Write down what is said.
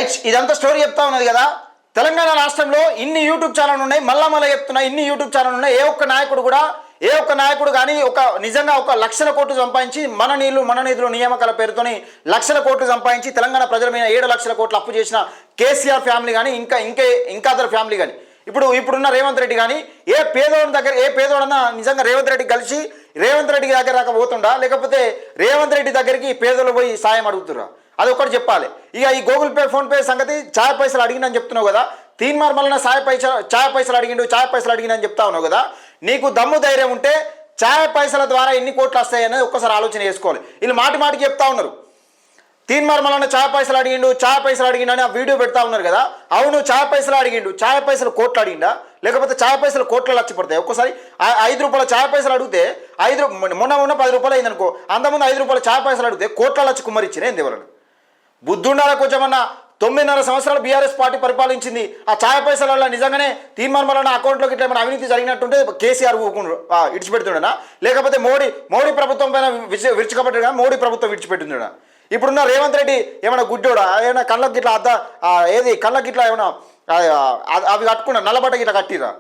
Right, ఇదంతా story చెప్తా ఉన్నది కదా. తెలంగాణ రాష్ట్రంలో ఇన్ని యూట్యూబ్ ఛానల్ ఉన్నాయి, మళ్ళా చెప్తున్నా, ఇన్ని యూట్యూబ్ ఛానల్ ఉన్నాయి. ఏ ఒక్క నాయకుడు కానీ నిజంగా ఒక లక్షల కోట్లు సంపాదించి మన నిధులు నియామకాల పేరుతోని లక్షల కోట్లు సంపాదించి తెలంగాణ ప్రజల మీద 7 లక్షల కోట్లు అప్పు చేసిన కేసీఆర్ ఫ్యామిలీ కానీ ఇంకా అదర్ ఫ్యామిలీ కానీ ఇప్పుడున్న రేవంత్ రెడ్డి కానీ ఏ పేదోడన్నా నిజంగా రేవంత్ రెడ్డి కలిసి రేవంత్ రెడ్డి దగ్గర దాకా పోతుండా, లేకపోతే రేవంత్ రెడ్డి దగ్గరికి పేదలు పోయి సాయం అడుగుతురా? అది ఒకటి చెప్పాలి. ఇక ఈ గూగుల్ పే ఫోన్పే సంగతి ఛాయ్ పైసలు అడిగిందని చెప్తున్నావు కదా, తీన్మార్ మళ్ళీ ఛాయ్ పైసలు అడిగిందని చెప్తా ఉన్నావు కదా. నీకు దమ్ము ధైర్యం ఉంటే ఛాయ్ పైసల ద్వారా ఎన్ని కోట్లు వస్తాయి అనేది ఒక్కసారి ఆలోచన చేసుకోవాలి. వీళ్ళు మాటికి చెప్తా ఉన్నారు, తీన్మార్ మళ్ళీ ఛాయ్ పైసలు అడిగిండు అని ఆ వీడియో పెడతా ఉన్నారు కదా. అవును, ఛాయ్ పైసలు కోట్లు అడిగిండా, లేకపోతే ఛాయ్ పైసలు కోట్లు లక్ష పడతాయి? ఒక్కసారి 5 రూపాయల ఛాయ్ పైసలు అడిగితే మొన్న 10 రూపాయలు అయిందనుకో, అంతకుముందు 5 రూపాయల ఛాయ్ పైసలు అడిగితే కోట్ల లక్ష కుమ్మరిచ్చిన ఏంది ఎవరన్నా? బుద్ధుండాల కొంచెమన్నా 9.5 సంవత్సరాలు బీఆర్ఎస్ పార్టీ పరిపాలించింది. ఆ ఛాయ్ పైసల వల్ల నిజంగానే తీన్మార్ మళ్ళీ అకౌంట్లోకి ఇట్లా ఏమైనా అవినీతి జరిగినట్టుంటే కేసీఆర్ విడిచిపెడుతుండనా, లేకపోతే మోడీ ప్రభుత్వం పైన విడిచిపెట్టాడు, మోడీ ప్రభుత్వం విడిచిపెట్టిందా? ఇప్పుడున్న రేవంత్ రెడ్డి ఏమైనా గుడ్డోడా? ఏమైనా కళ్ళకి ఇట్లా కళ్ళకి ఇట్లా ఏమైనా అవి కట్టుకున్నా, నల్లబట్ట ఇట్లా కట్టిరా?